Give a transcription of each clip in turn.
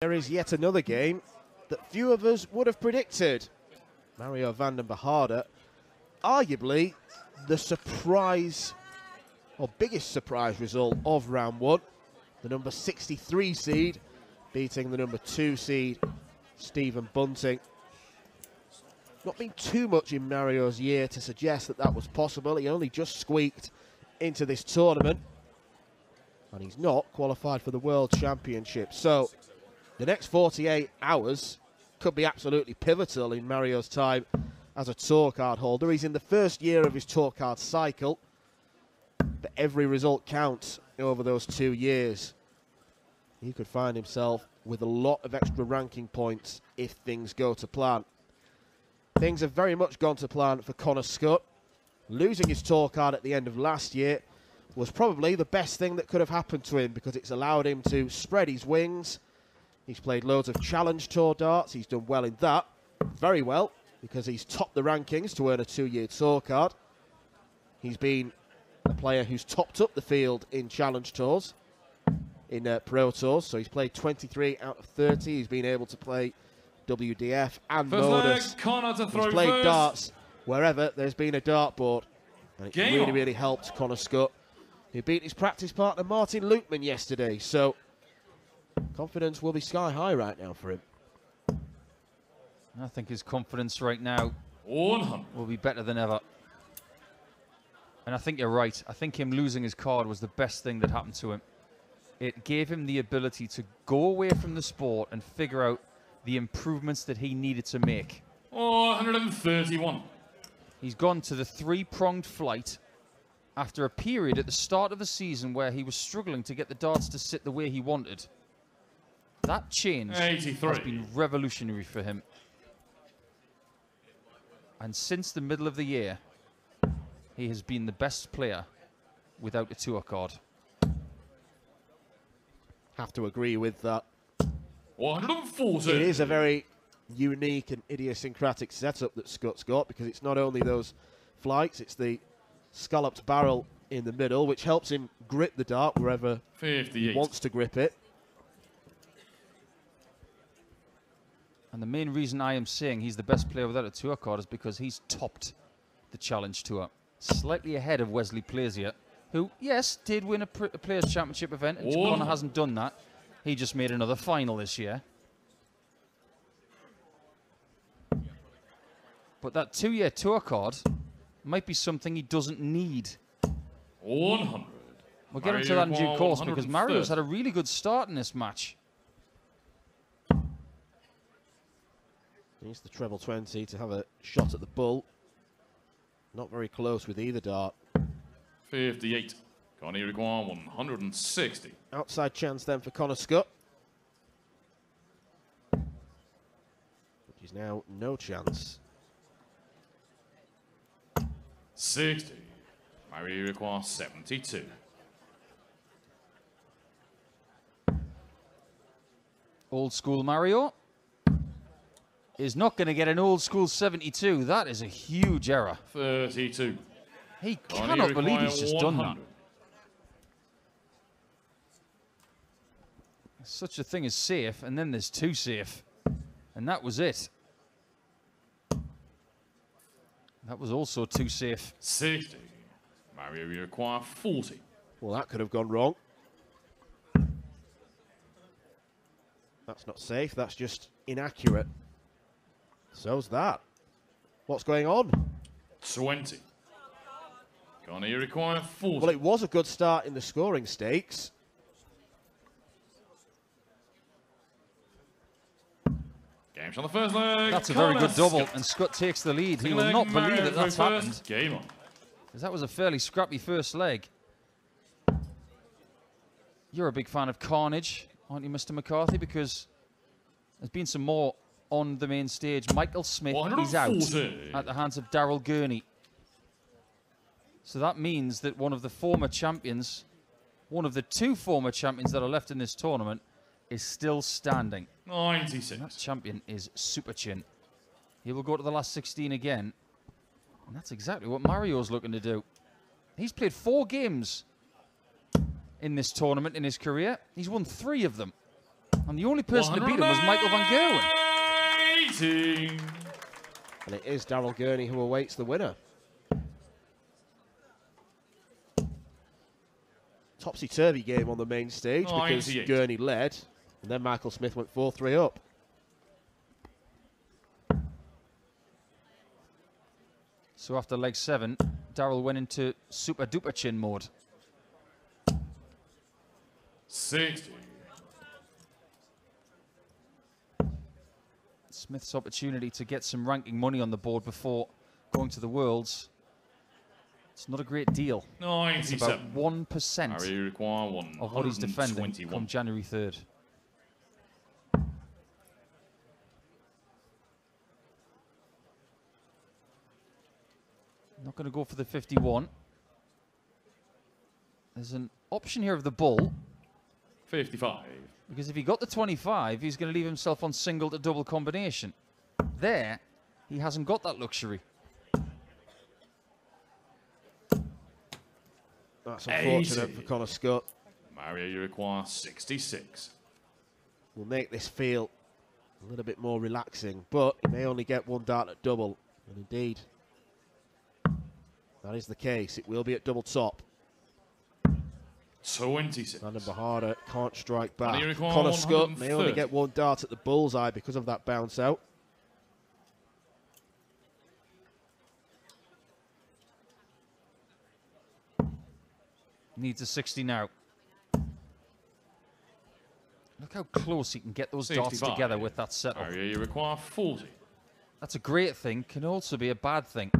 There is yet another game that few of us would have predicted. Mario Vandenbogaerde, arguably the surprise, or biggest surprise result of round one. The number 63 seed beating the number 2 seed, Stephen Bunting. Not been too much in Mario's year to suggest that that was possible. He only just squeaked into this tournament, and he's not qualified for the World Championship. So the next 48 hours could be absolutely pivotal in Mario's time as a tour card holder. He's in the first year of his tour card cycle, but every result counts over those 2 years. He could find himself with a lot of extra ranking points if things go to plan. Things have very much gone to plan for Connor Scutt. Losing his tour card at the end of last year was probably the best thing that could have happened to him, because it's allowed him to spread his wings. He's played loads of Challenge Tour darts. He's done well in that. Very well, because he's topped the rankings to earn a 2-year tour card. He's been a player who's topped up the field in Challenge Tours, in Pro Tours. So he's played 23 out of 30. He's been able to play WDF and Modus. He's played darts wherever there's been a dartboard. And it's really, really helped Connor Scutt, who beat his practice partner Martin Lukeman yesterday. So confidence will be sky high right now for him. I think his confidence right now will be better than ever. And I think you're right. I think him losing his card was the best thing that happened to him. It gave him the ability to go away from the sport and figure out the improvements that he needed to make. 131. He's gone to the 3-pronged flight after a period at the start of the season where he was struggling to get the darts to sit the way he wanted. That change 83. has been revolutionary for him. And since the middle of the year, he has been the best player without a tour card. Have to agree with that. 140. It is a very unique and idiosyncratic setup that Scutt's got, because it's not only those flights, it's the scalloped barrel in the middle, which helps him grip the dart wherever 58. he wants to grip it. And the main reason I am saying he's the best player without a tour card is because he's topped the Challenge Tour, slightly ahead of Wesley Plazier, who, yes, did win a Players' Championship event, and Connor hasn't done that. He just made another final this year. But that 2-year tour card might be something he doesn't need. 100. We'll get into that in due course, because Mario's had a really good start in this match. Needs the treble 20 to have a shot at the bull. Not very close with either dart. 58. Connie require 160. Outside chance then for Connor Scutt, which is now no chance. 60. Mario require 72. Old school Mario is not going to get an old school 72. That is a huge error. 32. He cannot believe he's just done that. Such a thing as safe, and then there's 2 safe. And that was it. That was also 2 safe. 60. Mario require 40. Well, that could have gone wrong. That's not safe, that's just inaccurate. So's that. What's going on? 20. Connie require 40. Well, it was a good start in the scoring stakes. Game's on the first leg. That's a very good double, and Scutt takes the lead. He will not believe that that's happened. Game on. Because that was a fairly scrappy first leg. You're a big fan of Carnage, aren't you, Mr. McCarthy? Because there's been some more on the main stage. Michael Smith is out at the hands of Daryl Gurney. So that means that one of the former champions, one of the 2 former champions that are left in this tournament, is still standing. 96. And that champion is Super Chin. He will go to the last 16 again. And that's exactly what Mario's looking to do. He's played 4 games in this tournament in his career. He's won 3 of them. And the only person to beat him was Michael Van Gerwen. 18. And it is Daryl Gurney who awaits the winner. Topsy-turvy game on the main stage because 98. Gurney led, and then Michael Smith went 4-3 up. So after leg 7, Daryl went into super duper chin mode. 60. Smith's opportunity to get some ranking money on the board before going to the Worlds. It's not a great deal. 97. It's about 1% Mario, you require of what he's defending 121. from January 3rd. Not going to go for the 51. There's an option here of the bull. 55. Because if he got the 25, he's going to leave himself on single to double combination. There, he hasn't got that luxury. That's unfortunate 80. for Connor Scutt. Mario, you require 66. Will make this feel a little bit more relaxing, but he may only get one dart at double. And indeed, that is the case. It will be at double top. 26. Vandenbogaerde can't strike back. you require Connor Scutt may only 130. get one dart at the bullseye because of that bounce out. Needs a 60 now. Look how close he can get those darts 65. together with that setup. Mario, you require 40. That's a great thing, can also be a bad thing.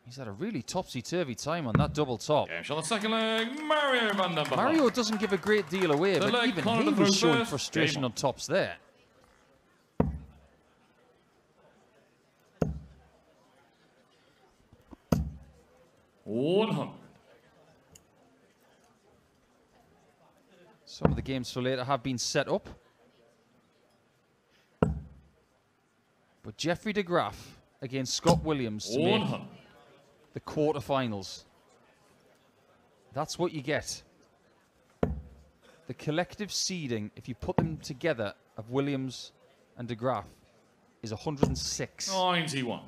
He's had a really topsy-turvy time on that double top. Game shot on the second leg, Mario Vandenbogaerde. Mario doesn't give a great deal away, The but leg even corner he to was throw showing first. frustration Game on tops there. $100. Some of the games for later have been set up. But Jeffrey de Graaf against Scott Williams to make 100. the quarterfinals. That's what you get. The collective seeding, if you put them together, of Williams and de Graaf, is 106. 91.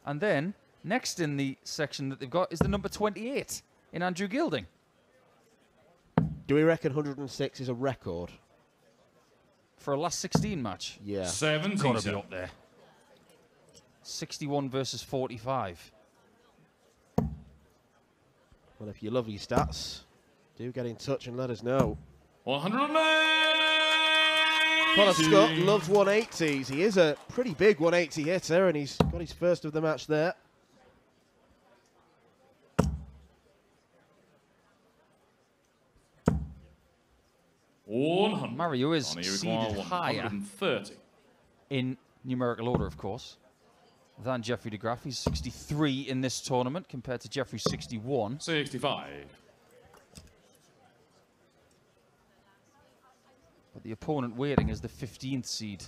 And then, next in the section that they've got is the number 28 in Andrew Gilding. Do we reckon 106 is a record? For a last 16 match. Yeah. 77. Gotta be up there. 61 versus 45. Well, if you love your stats, do get in touch and let us know. 180. Connor Scutt loves 180s. He is a pretty big 180 hitter, and he's got his first of the match there. Mario is On, here we go, seeded higher 130. in numerical order, of course, than Jeffrey de Graaf. He's 63 in this tournament compared to Jeffrey's 61. 65. But the opponent waiting is the 15th seed.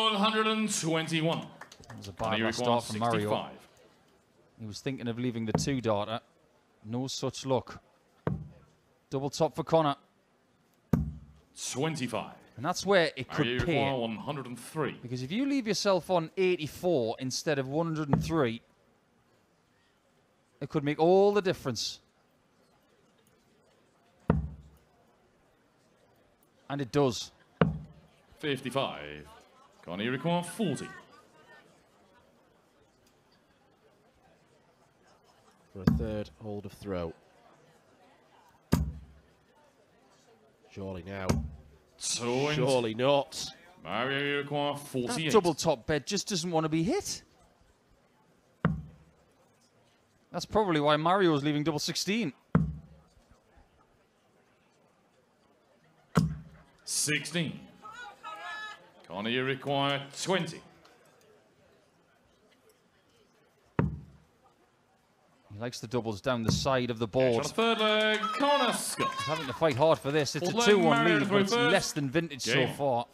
$121. That was a On, bad here we last go, start from Mario. 65. He was thinking of leaving the 2-darter. No such luck. Double top for Connor. 25. And that's where it Mario, could you require pay. 103. Because if you leave yourself on 84 instead of 103, it could make all the difference. And it does. 55. Connor, you require 40. For a third hold of throw. Surely now. 20. Surely not. Mario, you require That 48. double top bed just doesn't want to be hit. That's probably why Mario's leaving double 16. 16. Connor, you require 20. He likes the doubles down the side of the Catch board. on the third leg, Connor Scutt. He's having to fight hard for this. It's a Fourth leg, 2-1 Mario lead, to but it's throw first. less than vintage so Game. far.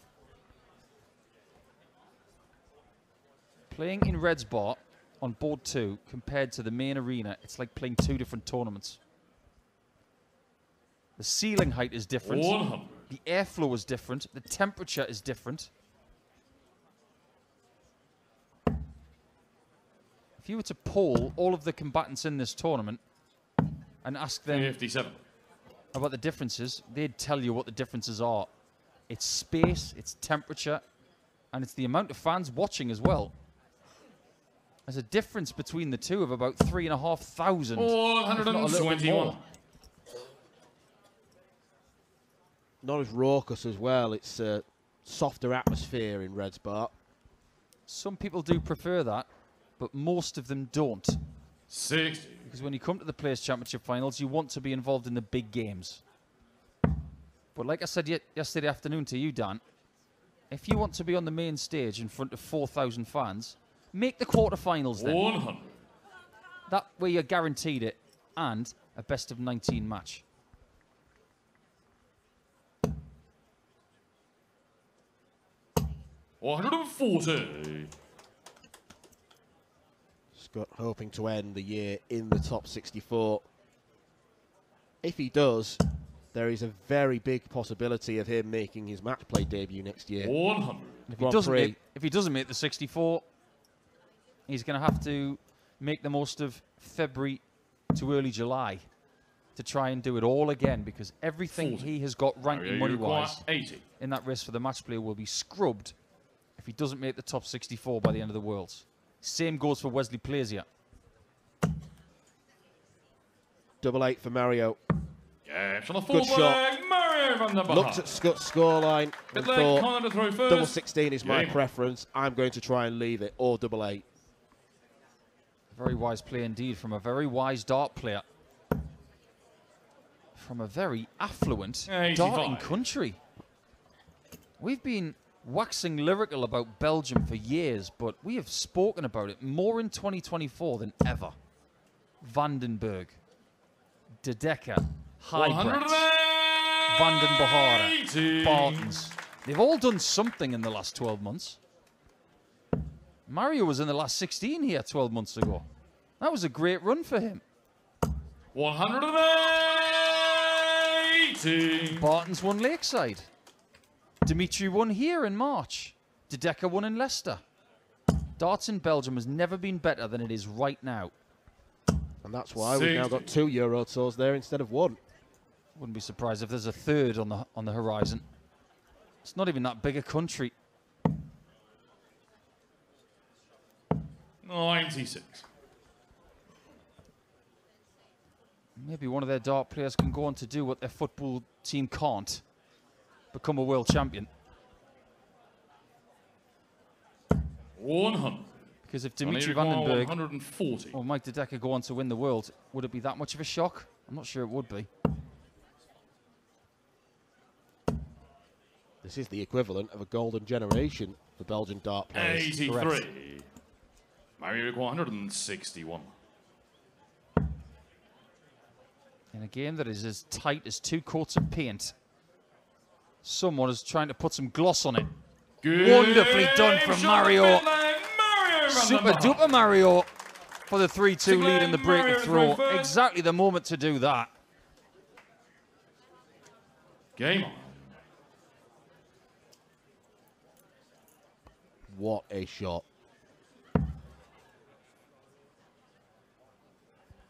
Playing in Red's Bar on board 2 compared to the main arena, it's like playing 2 different tournaments. The ceiling height is different. 100. The airflow is different. The temperature is different. If you were to poll all of the combatants in this tournament and ask them 57. about the differences, they'd tell you what the differences are. It's space, it's temperature, and it's the amount of fans watching as well. There's a difference between the two of about 3,500. 121. Not as raucous as well. It's a softer atmosphere in Red's Bar. Some people do prefer that, but most of them don't. 60. Because when you come to the Players' Championship finals, you want to be involved in the big games. But like I said yesterday afternoon to you, Dan, if you want to be on the main stage in front of 4,000 fans, make the quarterfinals then. 100. That way you're guaranteed it, and a best of 19 match. $140. Scutt hoping to end the year in the top 64. If he does, there is a very big possibility of him making his match play debut next year. 100. If he doesn't make the 64, he's going to have to make the most of February to early July to try and do it all again, because everything 40. he has got ranking money-wise 80. in that race for the match play will be scrubbed if he doesn't make the top 64 by the end of the Worlds. Same goes for Wesley Plazier. 8 for Mario. Cash on the Good full shot. flag, Mario Vandenbogaerde. Looked at Scutt's scoreline and Good leg, thought, corner to throw first. double 16 is my Game. preference. I'm going to try and leave it, or 8. Very wise play indeed from a very wise dart player. From a very affluent 85. darting country. We've been waxing lyrical about Belgium for years, but we have spoken about it more in 2024 than ever. Vandenbogaerde, De Decker, Hybrid, Vandenbogaerde, Bartens. They've all done something in the last 12 months. Mario was in the last 16 here 12 months ago. That was a great run for him. 180. Bartens won Lakeside. Dimitri won here in March. De Decker won in Leicester. Darts in Belgium has never been better than it is right now. And that's why we've now got 2 Euro Tours there instead of 1. Wouldn't be surprised if there's a third on the horizon. It's not even that big a country. 96. Maybe one of their dart players can go on to do what their football team can't. Become a world champion. 100. Because if Dimitri Vandenbogaerde 140. or Mike De Decker go on to win the world, would it be that much of a shock? I'm not sure it would be. This is the equivalent of a golden generation for Belgian dart players. 83. Correct. Mario 161. In a game that is as tight as 2 coats of paint, someone is trying to put some gloss on it. Good Wonderfully done from shot Mario. at Mario Super Vandenbogaerde. duper Mario for the 3-2 lead in the break Mario of throw. throw first. Exactly the moment to do that. Game on. What a shot.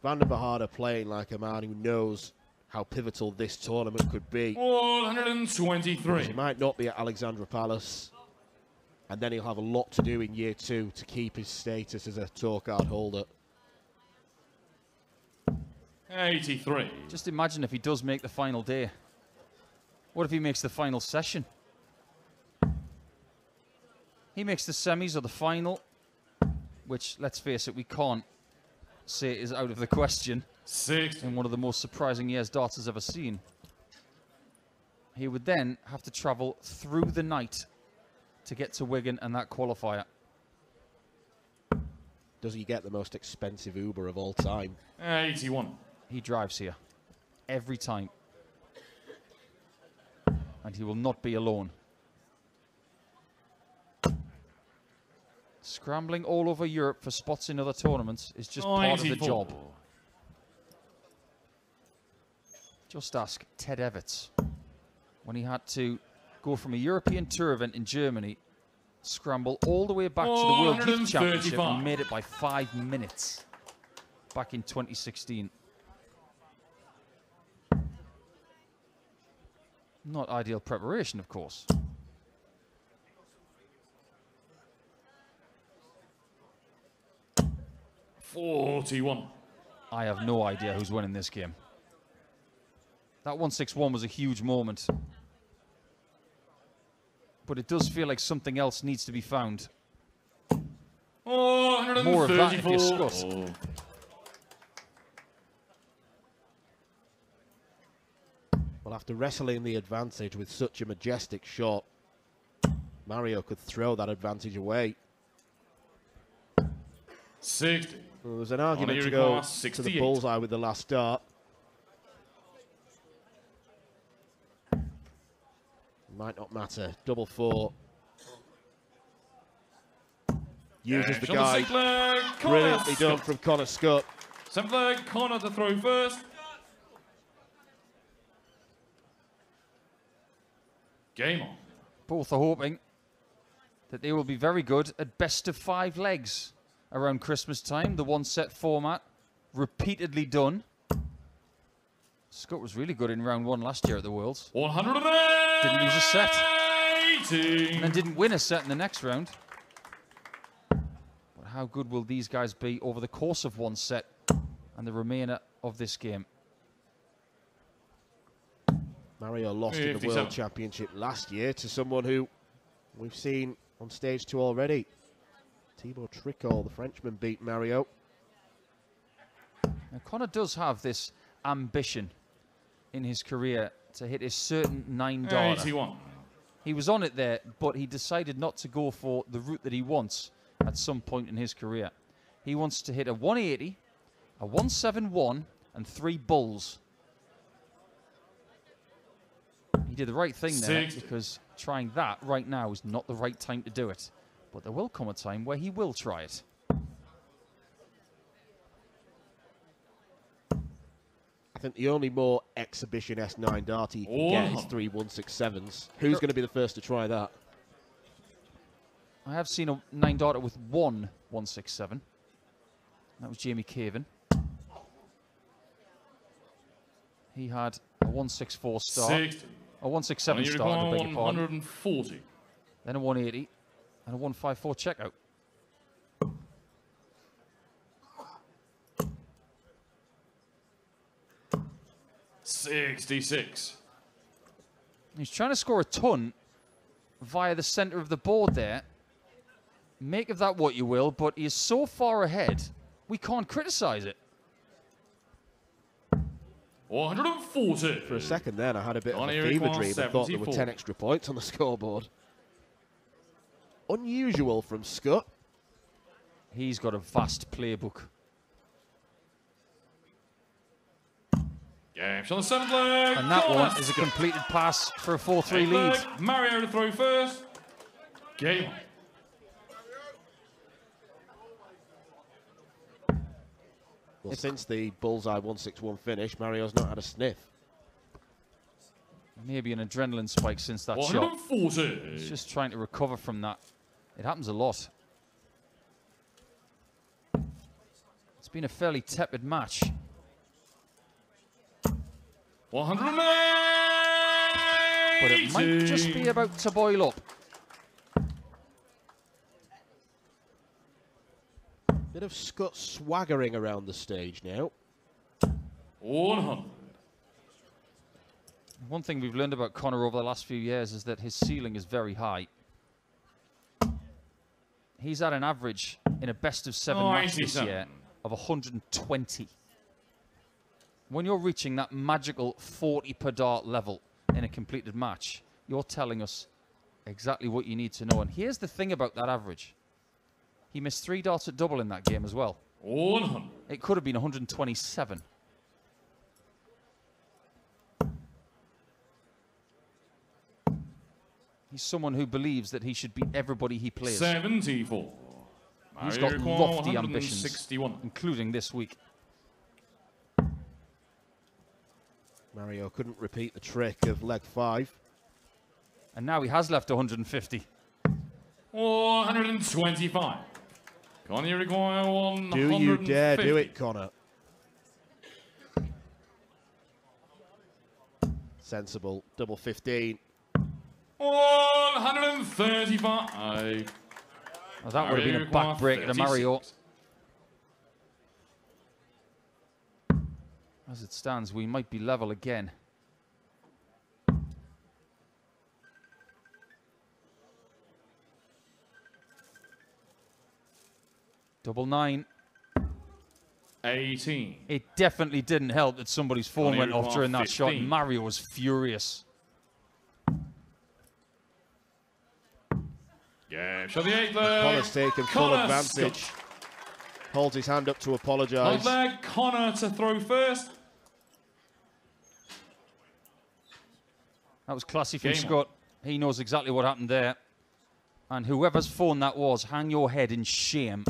Vandenbogaerde playing like a man who knows how pivotal this tournament could be. 123. He might not be at Alexandra Palace, and then he'll have a lot to do in year 2 to keep his status as a tour card holder. 83. Just imagine if he does make the final day. What if he makes the final session? He makes the semis or the final, which, let's face it, we can't say is out of the question 60. in one of the most surprising years darts has ever seen. He would then have to travel through the night to get to Wigan and that qualifier. Does he get the most expensive Uber of all time? 81. He drives here every time. And he will not be alone. Scrambling all over Europe for spots in other tournaments is just part of the 94. job. Just ask Ted Everts when he had to go from a European tour event in Germany, scramble all the way back to the World Youth Championship, and he made it by 5 minutes back in 2016. Not ideal preparation, of course. $41. I have no idea who's winning this game. That 161 was a huge moment. But it does feel like something else needs to be found. More of that if you're Scutt. Well, after wrestling the advantage with such a majestic shot, Mario could throw that advantage away. 60. Well, there was an argument to go to the bullseye with the last dart. Might not matter. Double four. Uses the guy. Brilliantly done from Connor Scutt. Simpler, Connor to throw first. Game on. Both are hoping that they will be very good at best of 5 legs around Christmas time. The 1-set format, repeatedly done. Scutt was really good in round 1 last year at the Worlds. 108. Didn't lose a set. And then didn't win a set in the next round. But how good will these guys be over the course of 1 set and the remainder of this game? Mario lost in the World Championship last year to someone who we've seen on stage 2 already. Thibaut Tricol, the Frenchman, beat Mario. Now, Connor does have this ambition in his career to hit a certain 9-darter. 81. He was on it there, but he decided not to go for the route that he wants at some point in his career. He wants to hit a 180, a 171, and 3 bulls. He did the right thing there, because trying that right now is not the right time to do it. But there will come a time where he will try it. I think the only more exhibition S9 dart you can get is 3 167s. Who's going to be the first to try that? I have seen a 9-darter with 1 167. That was Jamie Caven. He had a 164 start. 60. A 167 start, I beg your pardon. 140. Then a 180 and a 154 checkout. $66. He's trying to score a ton via the center of the board there. Make of that what you will, but he is so far ahead, we can't criticize it. 140. For a second then, I had a bit of a fever dream. I thought there were 10 extra points on the scoreboard. Unusual from Scutt. He's got a vast playbook. Game on the 7th leg. And that one is a completed pass for a 4-3 lead. Mario to throw first. Game on. Well, since the bullseye 161 finish, Mario's not had a sniff. Maybe an adrenaline spike since that shot. He's just trying to recover from that. It happens a lot. It's been a fairly tepid match. 180. But it might just be about to boil up. Bit of Scutt swaggering around the stage now. 100. One thing we've learned about Connor over the last few years is that his ceiling is very high. He's at an average in a best of 7 match this year of 120. When you're reaching that magical 40 per dart level in a completed match, you're telling us exactly what you need to know. And here's the thing about that average. He missed 3 darts at double in that game as well. 100. It could have been 127. He's someone who believes that he should beat everybody he plays. 74. He's got lofty ambitions, including this week. Mario couldn't repeat the trick of leg 5. And now he has left 150. 125. Connor, you require 150. Do you dare do it, Connor? Sensible. Double 15. 135. Well, that would have been a back break to Mario. As it stands, we might be level again. Double 9. 18. It definitely didn't help that somebody's phone went off during that shot, and Mario was furious. Yeah, shot the 8 leg. Connor's taken full advantage. Scutt. Holds his hand up to apologise. Leg, Connor to throw first. That was classy from Scutt. He knows exactly what happened there. And whoever's phone that was, hang your head in shame.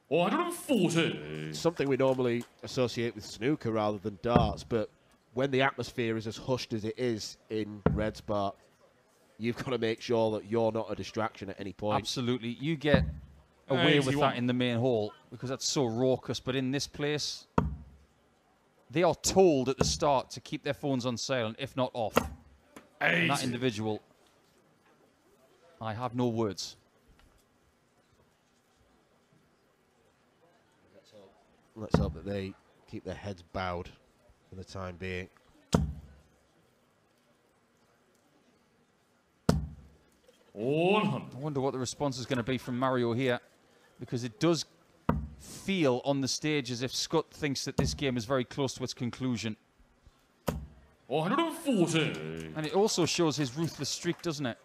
140. Something we normally associate with snooker rather than darts, but when the atmosphere is as hushed as it is in Red's Bar, you've got to make sure that you're not a distraction at any point. Absolutely. You get away with that in the main hall because that's so raucous, but in this place, they are told at the start to keep their phones on silent, if not off. And that individual, I have no words. Let's hope that they keep their heads bowed for the time being. I wonder what the response is going to be from Mario here, because it does feel on the stage as if Scutt thinks that this game is very close to its conclusion. 140. And it also shows his ruthless streak, doesn't it?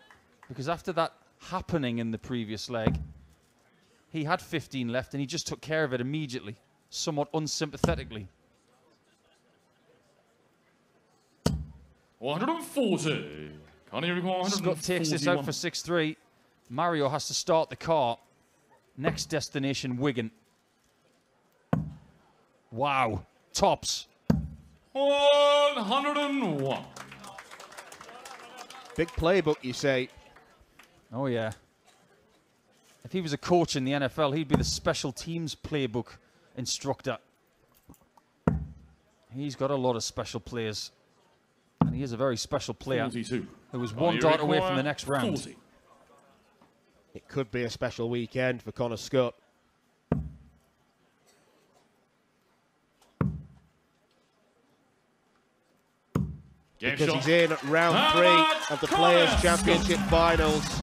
Because after that happening in the previous leg, he had 15 left and he just took care of it immediately, somewhat unsympathetically. 140. Scutt takes this out for 6-3. Mario has to start the car. Next destination, Wigan. Wow. Tops. 101. Big playbook, you say? Oh, yeah. If he was a coach in the NFL, he'd be the special teams playbook instructor. He's got a lot of special players. And he is a very special player 42. who was one dart away from the next round. 40. It could be a special weekend for Connor Scutt. Because he's in round 3 of the Players' Championship Finals.